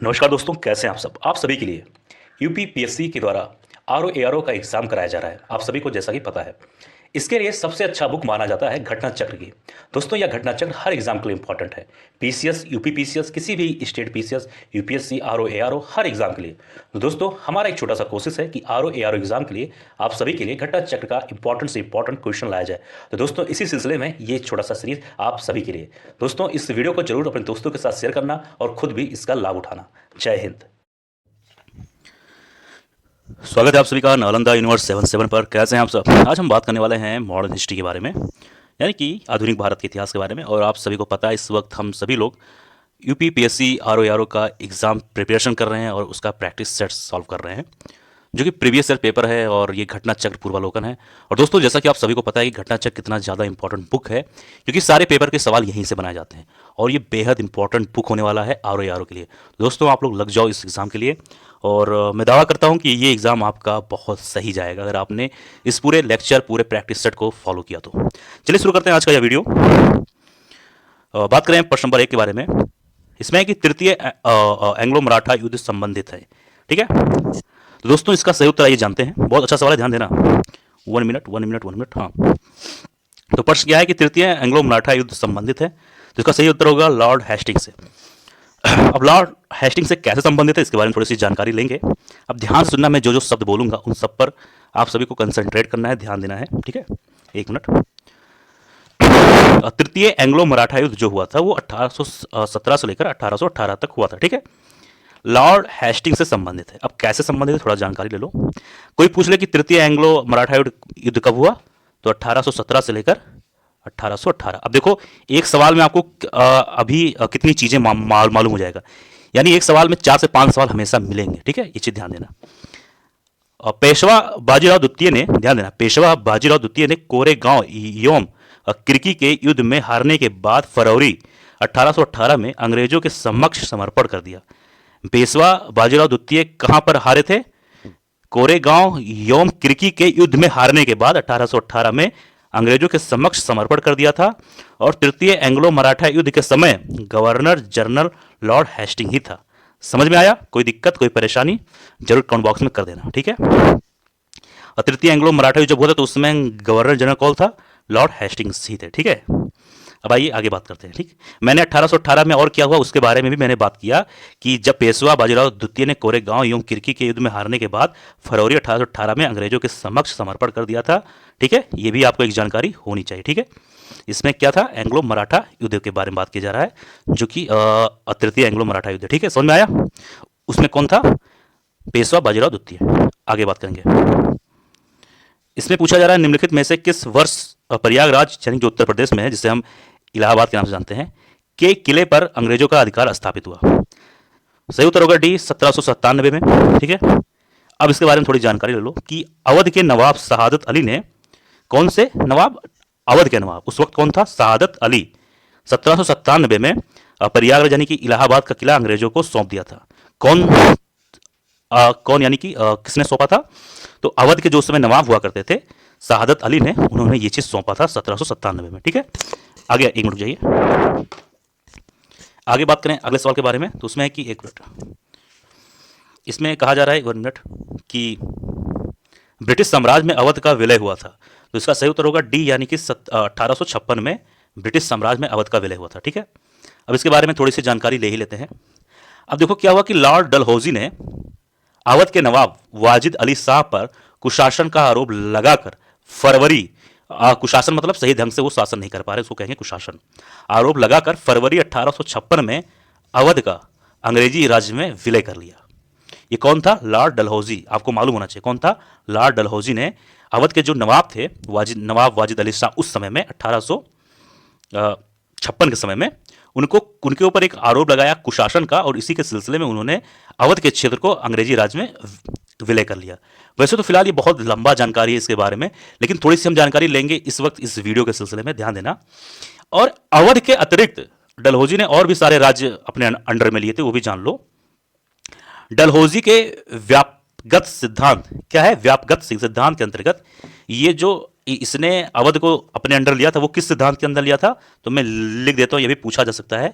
नमस्कार दोस्तों, कैसे हैं आप सब। आप सभी के लिए यूपीपीएससी के द्वारा आरओ एआरओ का एग्जाम कराया जा रहा है। आप सभी को जैसा कि पता है, इसके लिए सबसे अच्छा बुक माना जाता है घटना चक्र की। दोस्तों, यह घटना चक्र हर एग्जाम के लिए इंपॉर्टेंट है। पीसीएस, यूपीपीसीएस, किसी भी state PCS, UPSC, RO ARO, हर एग्जाम के लिए। तो दोस्तों, हमारा एक छोटा सा कोशिश है कि आरओ एआरओ एग्जाम के लिए आप सभी के लिए घटना चक्र का इंपॉर्टेंट से इंपॉर्टेंट क्वेश्चन लाया जाए। तो दोस्तों, इसी सिलसिले में ये छोटा सा सीरीज आप सभी के लिए। दोस्तों, इस वीडियो को जरूर अपने दोस्तों के साथ शेयर करना और खुद भी इसका लाभ उठाना। जय हिंद। स्वागत है आप सभी का नालंदा यूनिवर्स 77 पर। कैसे हैं आप सब। आज हम बात करने वाले हैं मॉडर्न हिस्ट्री के बारे में, यानी कि आधुनिक भारत के इतिहास के बारे में। और आप सभी को पता है, इस वक्त हम सभी लोग यूपीपीएससी आरओ एआरओ का एग्ज़ाम प्रिपरेशन कर रहे हैं और उसका प्रैक्टिस सेट सॉल्व कर रहे हैं, जो कि प्रीवियस ईयर पेपर है और ये घटना चक्र पूर्वालोकन है। और दोस्तों, जैसा कि आप सभी को पता है कि घटना चक्र कितना ज़्यादा इंपॉर्टेंट बुक है, क्योंकि सारे पेपर के सवाल यहीं से बनाए जाते हैं और ये बेहद इंपॉर्टेंट बुक होने वाला है आरओ एआरओ के लिए। दोस्तों, आप लोग लग जाओ इस एग्ज़ाम के लिए और मैं दावा करता हूँ कि ये एग्ज़ाम आपका बहुत सही जाएगा अगर आपने इस पूरे लेक्चर, पूरे प्रैक्टिस सेट को फॉलो किया तो। चलिए शुरू करते हैं आज का यह वीडियो। बात करें प्रश्न नंबर 1 के बारे में। इसमें है कि तृतीय एंग्लो मराठा युद्ध संबंधित है। ठीक है, तो दोस्तों इसका सही उत्तर आइए जानते हैं। बहुत अच्छा सवाल है, ध्यान देना। 1 मिनट 1 मिनट 1 मिनट। हाँ, तो प्रश्न क्या है कि तृतीय एंग्लो मराठा युद्ध संबंधित है, तो इसका सही उत्तर होगा लॉर्ड हेस्टिंग्स से। अब लॉर्ड हेस्टिंग्स से कैसे संबंधित है, इसके बारे में थोड़ी सी जानकारी लेंगे। अब ध्यान से सुनना, मैं जो जो शब्द बोलूंगा उन सब पर आप सभी को कंसंट्रेट करना है, ध्यान देना है। ठीक है, 1 मिनट। तृतीय एंग्लो मराठा युद्ध जो हुआ था वो 1817 से लेकर 1818 तक हुआ था। ठीक है, लॉर्ड हेस्टिंग्स से संबंधित है। अब कैसे संबंधित है, थोड़ा जानकारी ले लो। कोई पूछ ले कि तृतीय एंग्लो मराठा युद्ध कब हुआ, तो 1817 से लेकर 1818। अब देखो, एक सवाल में आपको अभी कितनी चीजें मालूम हो जाएगा, यानी एक सवाल में 4 से 5 सवाल हमेशा मिलेंगे। ठीक है, ये चीज ध्यान देना। पेशवा बाजीराव द्वितीय ने, ध्यान देना, पेशवा बाजीराव द्वितीय ने कोरेगांव एवं किरकी के युद्ध में हारने के बाद फरवरी 1818 में अंग्रेजों के समक्ष समर्पण कर दिया। पेशवा बाजीराव द्वितीय कहां पर हारे थे? कोरेगांव एवं किरकी के युद्ध में हारने के बाद 1818 में अंग्रेजों के समक्ष समर्पण कर दिया था। और तृतीय एंग्लो मराठा युद्ध के समय गवर्नर जनरल लॉर्ड हेस्टिंग ही था। समझ में आया? कोई दिक्कत, कोई परेशानी, जरूर कमेंट बॉक्स में कर देना। ठीक है, और तृतीय एंग्लो मराठा युद्ध जब हुआ था तो उस समय गवर्नर जनरल कौन था? लॉर्ड हेस्टिंग्स ही थे। ठीक है, अब आइए आगे बात करते हैं। ठीक, मैंने 1818 में और क्या हुआ उसके बारे में भी मैंने बात किया कि जब पेशवा बाजीराव द्वितीय ने कोरेगांव एवं किरकी के युद्ध में हारने के बाद फरवरी 1818 में अंग्रेजों के समक्ष समर्पण कर दिया था। ठीक है, ये भी आपको एक जानकारी होनी चाहिए। ठीक है, इसमें क्या था? एंग्लो मराठा युद्ध के बारे में बात किया जा रहा है, जो कि तृतीय एंग्लो मराठा युद्ध। ठीक है, समझ में आया? उसमें कौन था? पेशवा बाजीराव द्वितीय। आगे बात करेंगे। इसमें पूछा जा रहा है निम्नलिखित में से किस वर्ष प्रयागराज, यानी जो उत्तर प्रदेश में है, जिसे हम इलाहाबाद के नाम से जानते हैं, के किले पर अंग्रेजों का अधिकार स्थापित हुआ? सही उत्तर होगा डी, 1797 में। ठीक है, अब इसके बारे में थोड़ी जानकारी ले लो कि अवध के नवाब शहादत अली ने, कौन से नवाब? अवध के नवाब, उस वक्त कौन था? शहादत अली। 1797 में प्रयागराज यानी कि इलाहाबाद का किला अंग्रेजों को सौंप दिया था। कौन यानी कि किसने सौंपा था? तो अवध के जो उस समय नवाब हुआ करते थे, शहादत अली ने, उन्होंने ये चीज सौंपा था 1797 में। ठीक है, आगे 1 मिनट जाइए, आगे बात करें अगले सवाल के बारे में। तो उसमें है कि 1 मिनट, इसमें कहा जा रहा है 1 मिनट कि ब्रिटिश साम्राज्य में अवध का विलय हुआ था। तो इसका सही उत्तर होगा डी, यानी कि 1856 में ब्रिटिश साम्राज्य में अवध का विलय हुआ था। ठीक है, अब इसके बारे में थोड़ी सी जानकारी ले ही लेते हैं। अब देखो क्या हुआ कि लॉर्ड डलहौजी ने अवध के नवाब वाजिद अली शाह पर कुशासन का आरोप लगाकर फरवरी, कुशासन मतलब सही ढंग से वो शासन नहीं कर पा रहे, उसको कहेंगे कुशासन, आरोप लगाकर फरवरी 1856 में अवध का अंग्रेजी राज्य में विलय कर लिया। ये कौन था? लॉर्ड डलहौजी। आपको मालूम होना चाहिए कौन था? लॉर्ड डलहौजी ने अवध के जो नवाब थे, नवाब वाजिद अली शाह, उस समय में 1856 के समय में उनके ऊपर एक आरोप लगाया कुशासन का, और इसी के सिलसिले में उन्होंने अवध के क्षेत्र को अंग्रेजी राज्य में विलय कर लिया। वैसे तो फिलहाल ये बहुत लंबा जानकारी है इसके बारे में, लेकिन थोड़ी सी हम जानकारी लेंगे इस वक्त इस वीडियो के सिलसिले में, ध्यान देना। और अवध के अतिरिक्त डलहौजी ने और भी सारे राज्य अपने अंडर में लिए थे, वो भी जान लो। डलहौजी के व्यापगत सिद्धांत क्या है? व्यापगत सिद्धांत के अंतर्गत ये जो इसने अवध को अपने अंडर लिया था, वो किस सिद्धांत के अंदर लिया था? तो मैं लिख देता हूं, यह भी पूछा जा सकता है।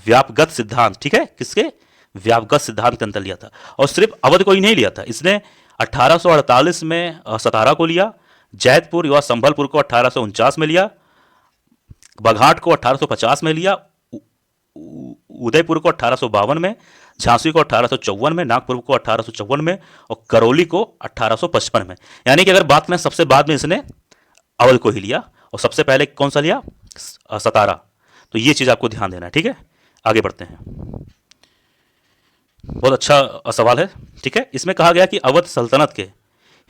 व्यापगत सिद्धांत, ठीक है, किसके व्यापगत सिद्धांत के अंतर लिया था। और सिर्फ अवध को ही नहीं लिया था, इसने 1848 में सतारा को लिया, जैतपुर या संभलपुर को 1849 में लिया, बघाट को 1850 में लिया, उदयपुर को 1852 में, झांसी को 1854 में, नागपुर को 1854 में और करौली को 1855 में। यानी कि अगर बात में सबसे बाद में इसने अवध को ही लिया और सबसे पहले कौन सा लिया, सतारा। तो ये चीज आपको ध्यान देना है, ठीक है। आगे बढ़ते हैं, बहुत अच्छा सवाल है, ठीक है। इसमें कहा गया कि अवध सल्तनत के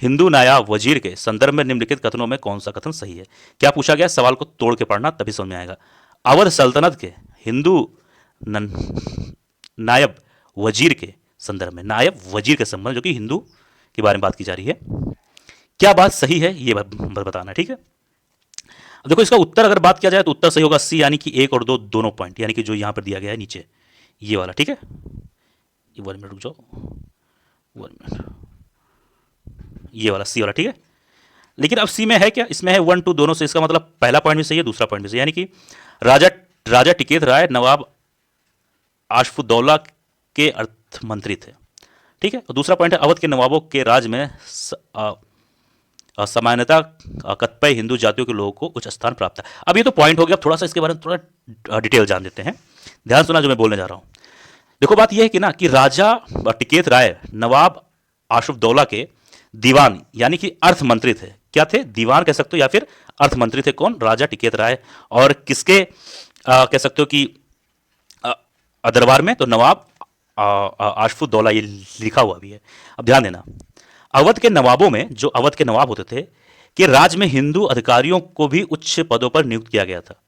हिंदू नायाब वजीर के संदर्भ में निम्नलिखित कथनों में कौन सा कथन सही है। क्या पूछा गया, सवाल को तोड़ के पढ़ना तभी समझ में आएगा। अवध सल्तनत के हिंदू नायब वजीर के संदर्भ में, नायब वजीर के संबंध, जो कि हिंदू के बारे में बात की जा रही है, क्या बात सही है ये बताना है, ठीक है। देखो इसका उत्तर अगर बात किया जाए तो उत्तर सही होगा सी, यानी कि 1 और 2 दोनों पॉइंट, यानी कि जो यहां पर दिया गया है नीचे ये वाला, ठीक है। 1 मिनट रुक जाओ, 1 मिनट, ये वाला सी वाला, ठीक है। लेकिन अब सी में है क्या, इसमें है 1 2 दोनों से, इसका मतलब पहला पॉइंट भी सही है, दूसरा पॉइंट भी सही, यानी कि राजा टिकैत राय नवाब आशफुद्दौला के अर्थ मंत्री थे, ठीक है। और दूसरा पॉइंट है अवध के नवाबों के राज में सामान्यता कतिपय हिंदू जातियों के लोगों को उच्च स्थान प्राप्त है। अब ये तो पॉइंट हो गया, अब थोड़ा सा इसके बारे में थोड़ा डिटेल जान लेते हैं। ध्यान सुना जो मैं बोलने जा रहा हूं। देखो बात यह है कि ना कि राजा टिकैत राय नवाब आशफुद्दौला के दीवान यानी कि अर्थ मंत्री थे। क्या थे, दीवान कह सकते हो या फिर अर्थ मंत्री थे। कौन, राजा टिकैत राय। और किसके कह सकते हो कि दरबार में, तो नवाब आशफुद्दौला, ये लिखा हुआ भी है। अब ध्यान देना, अवध के नवाबों में, जो अवध के नवाब होते थे, कि राज्य में हिंदू अधिकारियों को भी उच्च पदों पर नियुक्त किया गया था।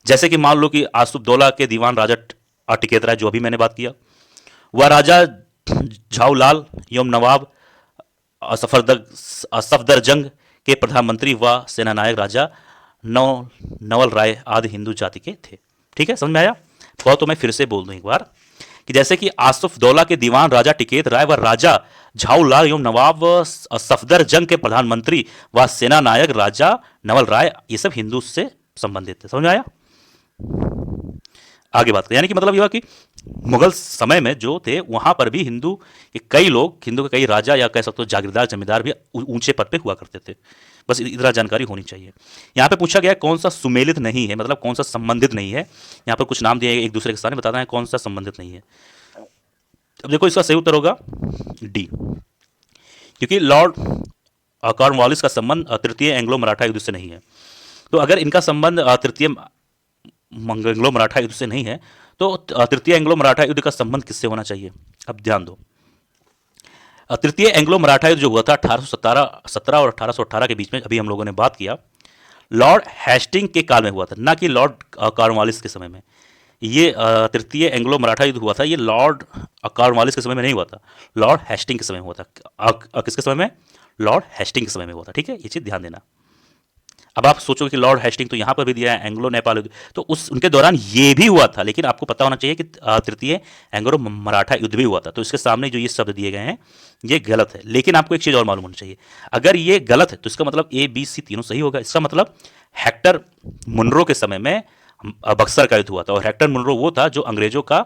जैसे कि मान लो कि आशफुद्दौला के दीवान राजा टिकैत राय, जो अभी मैंने बात किया, वह राजा झाऊलाल एवं नवाब सफदरजंग के प्रधानमंत्री व सेनानायक राजा नवल राय आदि हिंदू जाति के थे। ठीक है, समझ में आया। तो मैं फिर से बोल दूं एक बार कि जैसे कि आसफदौला के दीवान राजा टिकैत राय व राजा झाऊलाल एवं नवाब सफदरजंग के प्रधानमंत्री व सेना नायक राजा नवल राय, ये सब हिंदू से संबंधित थे। समझ में आया। आगे बात करें, यानी कि मतलब यह कि मुगल समय में जो थे वहां पर भी हिंदू के कई लोग, हिंदू के कई राजा या कह सकते हो जागीरदार जमींदार भी ऊंचे पद पे हुआ करते थे। बस इतना जानकारी होनी चाहिए। यहाँ पे पूछा गया कौन सा सुमेलित नहीं है, मतलब कौन सा संबंधित नहीं है। यहाँ पर कुछ नाम दिए एक दूसरे के साथ, बताना है कौन सा संबंधित नहीं है। अब देखो इसका सही उत्तर होगा डी, क्योंकि लॉर्ड कॉर्नवालिस का संबंध तृतीय एंग्लो मराठा युद्ध से नहीं है। तो अगर इनका संबंध तृतीय एंग्लो मराठा युद्ध से नहीं है तो तृतीय एंग्लो मराठा युद्ध का संबंध किससे होना चाहिए। अब ध्यान दो, तृतीय एंग्लो मराठा युद्ध जो हुआ था 1817 और 1818 के बीच में, अभी हम लोगों ने बात किया, लॉर्ड हेस्टिंग के काल में हुआ था, ना कि लॉर्ड कॉर्नवालिस के समय में। ये तृतीय एंग्लो मराठा युद्ध हुआ था, ये लॉर्ड कॉर्नवालिस के समय में नहीं हुआ था, लॉर्ड हेस्टिंग के समय में हुआ था। किसके समय में, लॉर्ड हेस्टिंग के समय में हुआ था। ठीक है, ये चीज ध्यान देना। अब आप सोचोगे कि लॉर्ड हेस्टिंग तो यहाँ पर भी दिया है, एंग्लो नेपाल युद्ध, तो उनके दौरान ये भी हुआ था, लेकिन आपको पता होना चाहिए कि तृतीय एंग्लो मराठा युद्ध भी हुआ था। तो इसके सामने जो ये शब्द दिए गए हैं ये गलत है। लेकिन आपको एक चीज और मालूम होनी चाहिए, अगर ये गलत है तो इसका मतलब ए बी सी तीनों सही होगा। इसका मतलब हेक्टर मुनरो के समय में बक्सर का युद्ध हुआ था, और हेक्टर मुनरो वो था जो अंग्रेजों का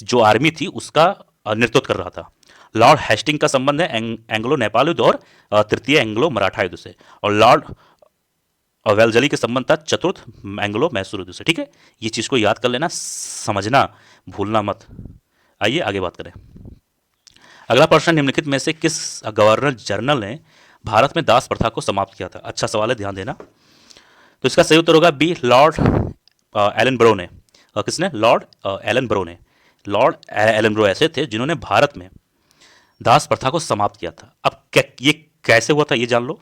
जो आर्मी थी उसका नेतृत्व कर रहा था। लॉर्ड हेस्टिंग का संबंध है एंग्लो नेपाल युद्ध और तृतीय एंग्लो मराठा युद्ध से, और लॉर्ड वेलजली के संबंध था चतुर्थ एंग्लो मैसूर युद्ध से। ठीक है, ये चीज को याद कर लेना, समझना, भूलना मत। आइए आगे बात करें। अगला प्रश्न, निम्नलिखित में से किस गवर्नर जनरल ने भारत में दास प्रथा को समाप्त किया था। अच्छा सवाल है, ध्यान देना। तो इसका सही उत्तर होगा बी, लॉर्ड एलन ब्रो ने। किसने, लॉर्ड एलन ब्रो ने। लॉर्ड एलन ब्रो ऐसे थे जिन्होंने भारत में दास प्रथा को समाप्त किया था। अब ये कैसे हुआ था ये जान लो।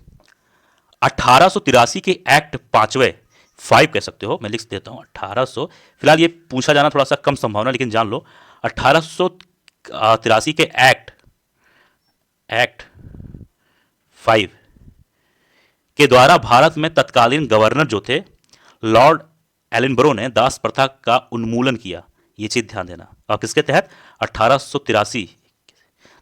1883 के एक्ट 5 कह सकते हो, मैं लिख देता हूं 1800, फिलहाल ये पूछा जाना थोड़ा सा कम संभावना, लेकिन जान लो 1883 के एक्ट 5 के द्वारा भारत में तत्कालीन गवर्नर जो थे लॉर्ड एलिनब्रो ने दास प्रथा का उन्मूलन किया। ये चीज ध्यान देना। और किसके तहत, 1883,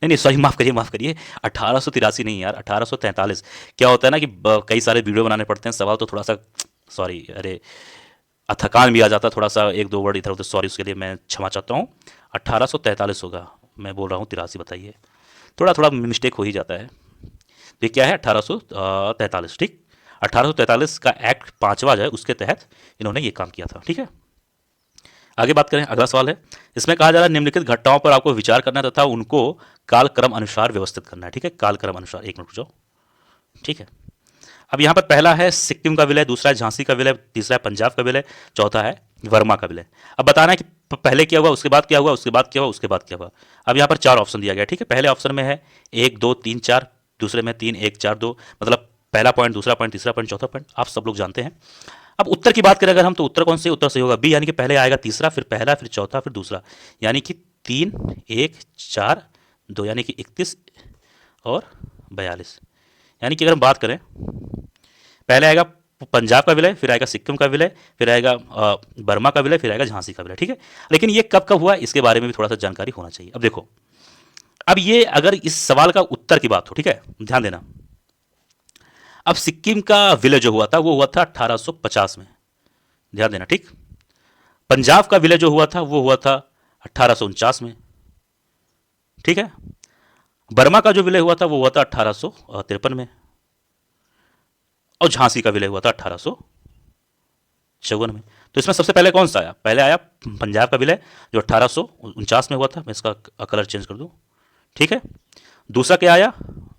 नहीं सॉरी, माफ करिए 1883 नहीं यार, 1843। क्या होता है ना कि कई सारे वीडियो बनाने पड़ते हैं, सवाल तो थोड़ा सा, सॉरी, अरे थकान भी आ जाता थोड़ा सा, एक दो वर्ड इधर उधर, सॉरी उसके लिए मैं क्षमा चाहता हूँ। 1843 होगा, मैं बोल रहा हूँ 83, बताइए, थोड़ा थोड़ा मिस्टेक हो ही जाता है। तो ये क्या है, 1843, ठीक। 1843 का एक्ट 5वां जो है उसके तहत इन्होंने ये काम किया था, ठीक है। आगे बात करें, अगला सवाल है, इसमें कहा जा रहा है निम्नलिखित घटनाओं पर आपको विचार करना है तथा उनको कालक्रम अनुसार व्यवस्थित करना है, ठीक है। कालक्रम अनुसार, एक मिनट रुक जाओ, ठीक है। अब यहाँ पर पहला है सिक्किम का विलय, दूसरा है झांसी का विलय, तीसरा है पंजाब का विलय, चौथा है वर्मा का विलय। अब बताना है कि पहले क्या हुआ, उसके बाद क्या हुआ, उसके बाद क्या हुआ, उसके बाद क्या हुआ। अब यहाँ पर 4 ऑप्शन दिया गया, ठीक है। पहले ऑप्शन में है 1 2 3 4, दूसरे में 3 1 4 2, मतलब पहला पॉइंट, दूसरा पॉइंट, तीसरा पॉइंट, चौथा पॉइंट, आप सब लोग जानते हैं। अब उत्तर की बात करें अगर हम, तो उत्तर कौन से, उत्तर सही होगा बी, यानी कि पहले आएगा तीसरा, फिर पहला, फिर चौथा, फिर दूसरा, यानी कि 3 1 4 2, यानी कि 31 और 42। यानी कि अगर हम बात करें, पहले आएगा पंजाब का विलय, फिर आएगा सिक्किम का विलय, फिर आएगा बर्मा का विलय, फिर आएगा झांसी का विलय, ठीक है। लेकिन ये कब कब हुआ, इसके बारे में भी थोड़ा सा जानकारी होना चाहिए। अब देखो, अब ये अगर इस सवाल का उत्तर की बात हो, ठीक है, ध्यान देना। अब सिक्किम का विलय जो हुआ था वो हुआ था 1850 में, ध्यान देना, ठीक। पंजाब का विलय जो हुआ था वो हुआ था 1849 में, ठीक है। बर्मा का जो विलय हुआ था वो हुआ था 1853 में, और झांसी का विलय हुआ था 1854 में। तो इसमें सबसे पहले कौन सा आया, पहले आया पंजाब का विलय जो 1849 में हुआ था, मैं इसका कलर चेंज कर दूं, ठीक है। दूसरा क्या आया,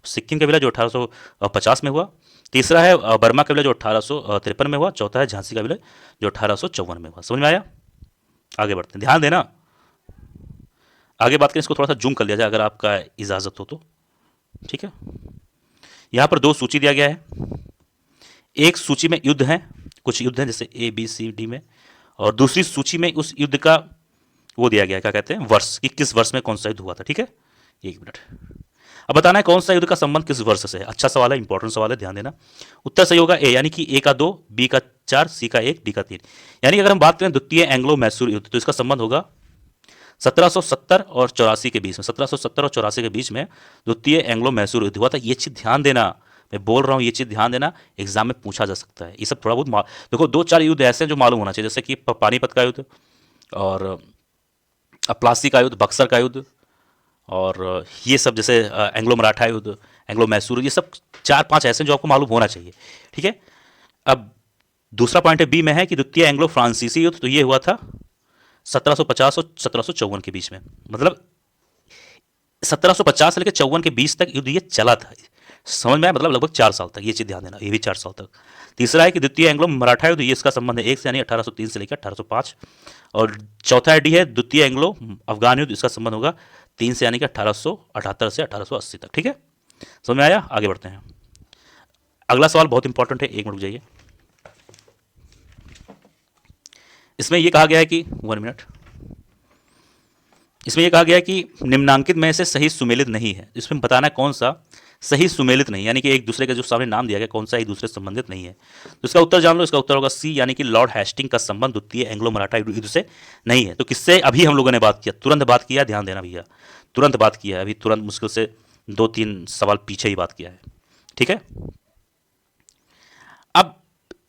सिक्किम का विलय जो 1850 में हुआ, तीसरा है बर्मा का विलय जो 1853 में हुआ, चौथा है झांसी का विलय जो 1854 में हुआ। समझ में आया, आगे बढ़ते हैं, ध्यान देना। आगे बात करें, इसको थोड़ा सा जूम कर लिया जाए अगर आपका इजाजत हो तो, ठीक है। यहां पर 2 सूची दिया गया है, एक सूची में युद्ध हैं, कुछ युद्ध हैं जैसे A B C D में, और दूसरी सूची में उस युद्ध का वो दिया गया है, क्या कहते हैं, वर्ष, कि किस वर्ष में कौन सा युद्ध हुआ था, ठीक है। 1 मिनट, अब बताना है कौन सा युद्ध का संबंध किस वर्ष से है। अच्छा सवाल है, इंपॉर्टेंट सवाल है, ध्यान देना। उत्तर सही होगा ए, यानी कि A का 2, B का 4, C का 1, D का 3। यानी कि अगर हम बात करें द्वितीय एंग्लो मैसूर युद्ध, तो इसका संबंध होगा 1770 और 84 के बीच में, 1770 और 84 के बीच में द्वितीय एंग्लो मैसूर युद्ध हुआ था। ये चीज ध्यान देना, मैं बोल रहा हूँ ये चीज ध्यान देना, एग्जाम में पूछा जा सकता है। ये सब थोड़ा बहुत देखो, 2-4 युद्ध ऐसे हैं जो मालूम होना चाहिए, जैसे कि पानीपत का युद्ध, और प्लासी का युद्ध, बक्सर का युद्ध, और ये सब जैसे एंग्लो मराठा युद्ध, एंग्लो मैसूर, ये सब 4-5 ऐसे जो आपको मालूम होना चाहिए, ठीक है। अब दूसरा पॉइंट है बी में है कि द्वितीय एंग्लो फ्रांसीसी युद्ध, तो ये हुआ था 1750 और 1754 के बीच में, मतलब 1750 से लेकर 54 के बीच तक युद्ध ये चला था। समझ में आया, मतलब लगभग 4 साल तक, ये चीज ध्यान देना, ये भी 4 साल तक। तीसरा है कि द्वितीय एंग्लो मराठा युद्ध, ये इसका संबंध है 1 से, यानी 1803 से लेकर 1805, और चौथा है डी है द्वितीय एंग्लो अफगान युद्ध, इसका संबंध होगा 3 से, यानी कि 1878 से 1880 तक, ठीक है। समझ में आया, आगे बढ़ते हैं। अगला सवाल बहुत इंपॉर्टेंट है, 1 मिनट रुक जाइए। इसमें यह कहा गया है कि 1 मिनट, इसमें यह कहा गया है कि निम्नांकित में से सही सुमेलित नहीं है। इसमें बताना है कौन सा सही सुमेलित नहीं, यानी कि एक दूसरे के जो सामने नाम दिया गया कौन सा एक दूसरे से संबंधित नहीं है। तो इसका उत्तर जान लो, इसका उत्तर होगा सी, यानी कि लॉर्ड हेस्टिंग का संबंध द्वितीय एंग्लो मराठा युद्ध से नहीं है। तो किससे अभी हम लोगों ने बात किया, तुरंत बात किया, ध्यान देना भैया, तुरंत बात किया है, अभी तुरंत मुश्किल से 2-3 सवाल पीछे ही बात किया है, ठीक है। अब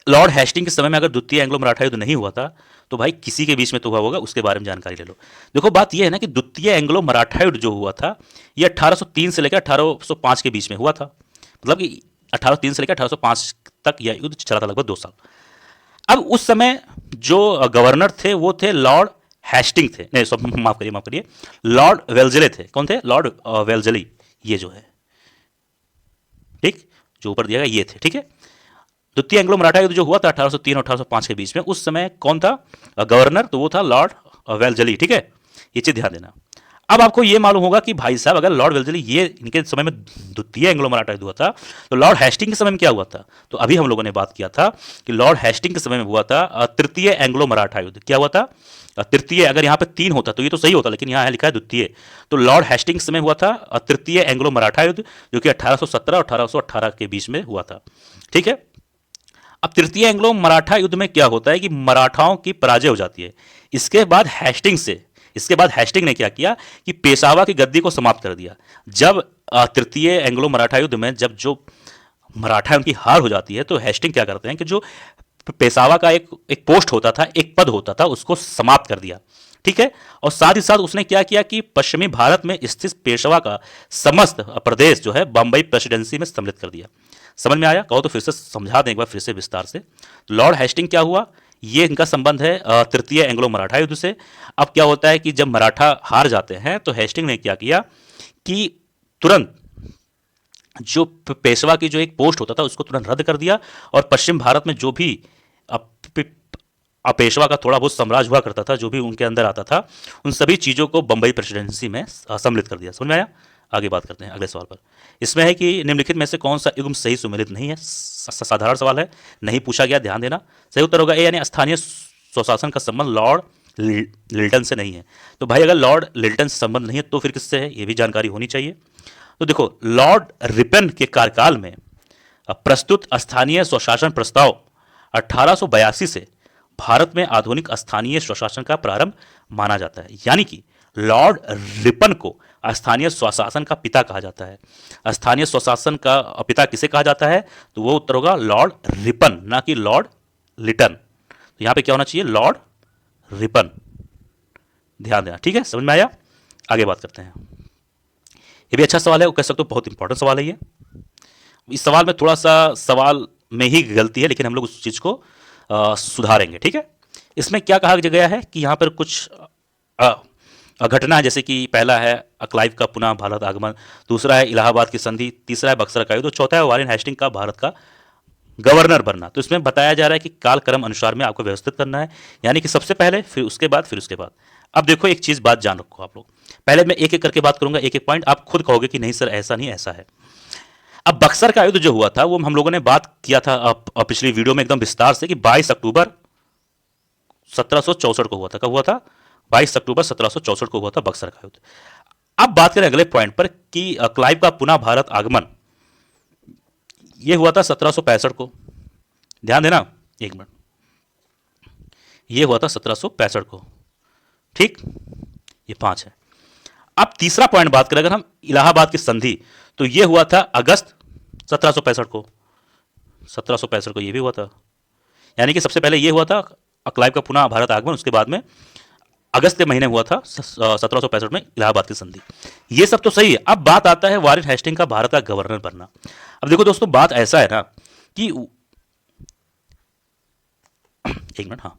लॉर्ड हेस्टिंग के समय में अगर द्वितीय एंग्लो मराठा युद्ध नहीं हुआ था तो भाई किसी के बीच में तो हुआ होगा, उसके बारे में जानकारी ले लो। देखो बात यह है ना कि द्वितीय एंग्लो मराठा युद्ध जो हुआ था ये 1803 से लेकर 1805 के बीच में हुआ था, मतलब कि 1803 से लेकर 1805 तक यह युद्ध चला था, लगभग 2 साल। अब उस समय जो गवर्नर थे वो थे लॉर्ड हेस्टिंग थे, नहीं सब माफ करिए, लॉर्ड वेल्जले थे। कौन थे, लॉर्ड वेल्जली, ये जो है, ठीक, जो ऊपर दिया गया ये थे, ठीक है। द्वितीय एंग्लो मराठा युद्ध जो हुआ था 1803 और 1805 के बीच में, उस समय कौन था गवर्नर, तो वो था लॉर्ड वेल्जली, ठीक है। ये चीज ध्यान देना। अब आपको ये मालूम होगा कि भाई साहब अगर लॉर्ड वेल्जली ये इनके समय में द्वितीय एंग्लो मराठा युद्ध हुआ था तो लॉर्ड हेस्टिंग के समय में क्या हुआ था, तो अभी हम लोगों ने बात किया था कि लॉर्ड हेस्टिंग के समय में हुआ था तृतीय एंग्लो मराठा युद्ध। क्या हुआ था, तृतीय, अगर यहाँ पे 3 होता तो ये तो सही होता, लेकिन यहाँ लिखा है द्वितीय, तो लॉर्ड हेस्टिंग समय हुआ था तृतीय एंग्लो मराठा युद्ध, जो कि 1817 और 1818 के बीच में हुआ था, ठीक है। अब तृतीय एंग्लो मराठा युद्ध में क्या होता है कि मराठाओं की पराजय हो जाती है। इसके बाद हेस्टिंग ने क्या किया कि पेशावा की गद्दी को समाप्त कर दिया। जब तृतीय एंग्लो मराठा युद्ध में जब जो मराठा उनकी हार हो जाती है तो हेस्टिंग क्या करते हैं कि जो पेशवा का एक पोस्ट होता था, एक पद होता था, उसको समाप्त कर दिया। ठीक है, और साथ ही साथ उसने क्या किया कि पश्चिमी भारत में स्थित पेशवा का समस्त प्रदेश जो है बम्बई प्रेसिडेंसी में सम्मिलित कर दिया। समझ में आया? कहो तो फिर से समझा दें एक बार फिर से विस्तार से। लॉर्ड हेस्टिंग क्या हुआ, ये इनका संबंध है तृतीय एंग्लो मराठा युद्ध से। अब क्या होता है कि जब मराठा हार जाते हैं तो हेस्टिंग ने क्या किया कि तुरंत जो पेशवा की जो एक पोस्ट होता था उसको तुरंत रद्द कर दिया, और पश्चिम भारत में जो भी पेशवा का थोड़ा बहुत साम्राज्य हुआ करता था, जो भी उनके अंदर आता था, उन सभी चीज़ों को बंबई प्रेसिडेंसी में सम्मिलित कर दिया। समझ में आया? आगे बात करते हैं अगले सवाल पर। इसमें है कि निम्नलिखित में से कौन सा युग्म सही सुमेलित नहीं है। साधारण सवाल है, नहीं पूछा गया, ध्यान देना। सही उत्तर होगा ए, यानी स्थानीय स्वशासन का संबंध लॉर्ड लिल्टन से नहीं है। तो भाई अगर लॉर्ड लिल्टन से संबंध नहीं है तो फिर किससे है, ये भी जानकारी होनी चाहिए। तो देखो, लॉर्ड रिपन के कार्यकाल में प्रस्तुत स्थानीय स्वशासन प्रस्ताव 1882 से भारत में आधुनिक स्थानीय स्वशासन का प्रारंभ माना जाता है। यानी कि लॉर्ड रिपन को स्थानीय स्वशासन का पिता कहा जाता है। स्थानीय स्वशासन का पिता किसे कहा जाता है, तो वो उत्तर होगा लॉर्ड रिपन, ना कि लॉर्ड लिटन। तो यहां पे क्या होना चाहिए, लॉर्ड रिपन। ध्यान देना, ठीक है, समझ में आया? आगे बात करते हैं। ये भी अच्छा सवाल है, वो कह सकते हो बहुत इंपॉर्टेंट सवाल है ये। इस सवाल में थोड़ा सा सवाल में ही गलती है, लेकिन हम लोग उस चीज को सुधारेंगे। ठीक है, इसमें क्या कहा गया है कि यहाँ पर कुछ घटना है, जैसे कि पहला है क्लाइव का पुनः भारत आगमन, दूसरा है इलाहाबाद की संधि, तीसरा है बक्सर का युद्ध, चौथा है वारेन हेस्टिंग का भारत का गवर्नर बनना। तो इसमें बताया जा रहा है कि कालक्रम अनुसार में आपको व्यवस्थित करना है, यानी कि सबसे पहले, फिर उसके बाद, फिर उसके बाद। अब देखो एक चीज बात जान रखो आप लोग, पहले मैं एक एक करके बात करूंगा, एक एक पॉइंट, आप खुद कहोगे कि नहीं सर ऐसा नहीं, ऐसा है। अब बक्सर का युद्ध जो हुआ था वो हम लोगों ने बात किया था पिछली वीडियो में एकदम विस्तार से कि 22 अक्टूबर 1764 को हुआ था। कब हुआ था? 22 अक्टूबर 1764 को हुआ था बक्सर का युद्ध। अब बात करें अगले पॉइंट पर कि क्लाइव का पुनः भारत आगमन, यह हुआ था 1765 को। ध्यान देना, एक मिनट, यह हुआ था 1765 को। ठीक, ये 5 है। अब तीसरा पॉइंट बात करें अगर हम इलाहाबाद की संधि, तो यह हुआ था अगस्त 1765 को। 1765 को यह भी हुआ था, यानी कि सबसे पहले यह हुआ था क्लाइव का पुनः भारत आगमन, उसके बाद में अगस्त के महीने हुआ था 1765 में इलाहाबाद की संधि। ये सब तो सही है। अब बात आता है वारेन हेस्टिंग का भारत का गवर्नर बनना। अब देखो दोस्तों, बात ऐसा है ना कि एक मिनट, हाँ,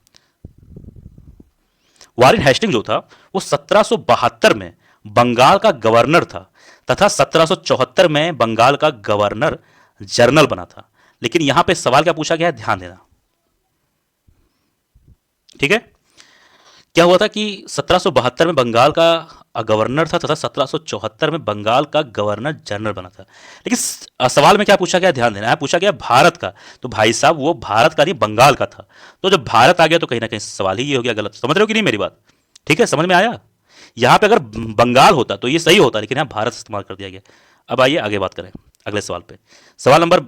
वारेन हेस्टिंग जो था वो 1772 में बंगाल का गवर्नर था तथा 1774 में बंगाल का गवर्नर जनरल बना था। लेकिन यहां पे सवाल क्या पूछा गया है, ध्यान देना। ठीक है, क्या हुआ था कि 1772 में बंगाल का गवर्नर था तथा 1774 में बंगाल का गवर्नर जनरल बना था। लेकिन सवाल में क्या पूछा गया, ध्यान देना, पूछा गया भारत का। तो भाई साहब वो भारत का नहीं, बंगाल का था। तो जब भारत आ गया तो कहीं ना कहीं सवाल ही ये हो गया गलत। समझ रहे हो कि नहीं मेरी बात? ठीक है, समझ में आया? यहां पे अगर बंगाल होता तो ये सही होता, लेकिन यहां भारत इस्तेमाल कर दिया गया। अब आइए आगे बात करें अगले सवाल पे। सवाल नंबर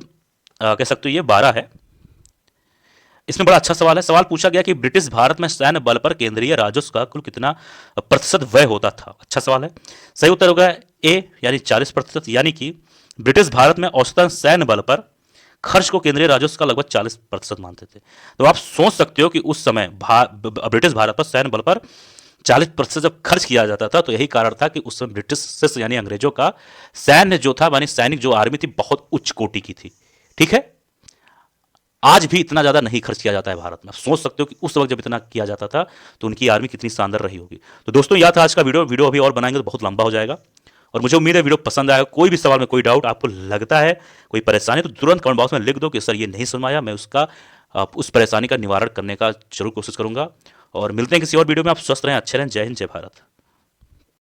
कह सकते हो ये 12 है। इसमें बड़ा अच्छा सवाल है। सवाल पूछा गया कि ब्रिटिश भारत में सैन्य बल पर केंद्रीय राजस्व का कुल कितना प्रतिशत व्यय होता था। अच्छा सवाल है। सही उत्तर होगा ए, यानी 40%। यानी कि ब्रिटिश भारत में औसतन सैन्य बल पर खर्च को केंद्रीय राजस्व का लगभग 40% मानते थे। तो आप सोच सकते हो कि उस समय ब्रिटिश भारत पर सैन्य बल पर 40% जब खर्च किया जाता था, तो यही कारण था कि उस समय ब्रिटिश यानी अंग्रेजों का सैन्य जो था, यानी सैनिक जो आर्मी थी, बहुत उच्च कोटि की थी। ठीक है, आज भी इतना ज्यादा नहीं खर्च किया जाता है भारत में। सोच सकते हो कि उस वक्त जब इतना किया जाता था तो उनकी आर्मी कितनी शानदार रही होगी। तो दोस्तों, यह था आज का वीडियो अभी और बनाएंगे तो बहुत लंबा हो जाएगा, और मुझे उम्मीद है वीडियो पसंद आएगा। कोई भी सवाल में कोई डाउट आपको लगता है, कोई परेशानी, तो तुरंत कमेंट बॉक्स में लिख दो कि सर ये नहीं समझ आया। मैं उसका उस परेशानी का निवारण करने का जरूर कोशिश करूंगा। और मिलते हैं किसी और वीडियो में। आप स्वस्थ रहें, अच्छे रहें। जय हिंद, जय भारत।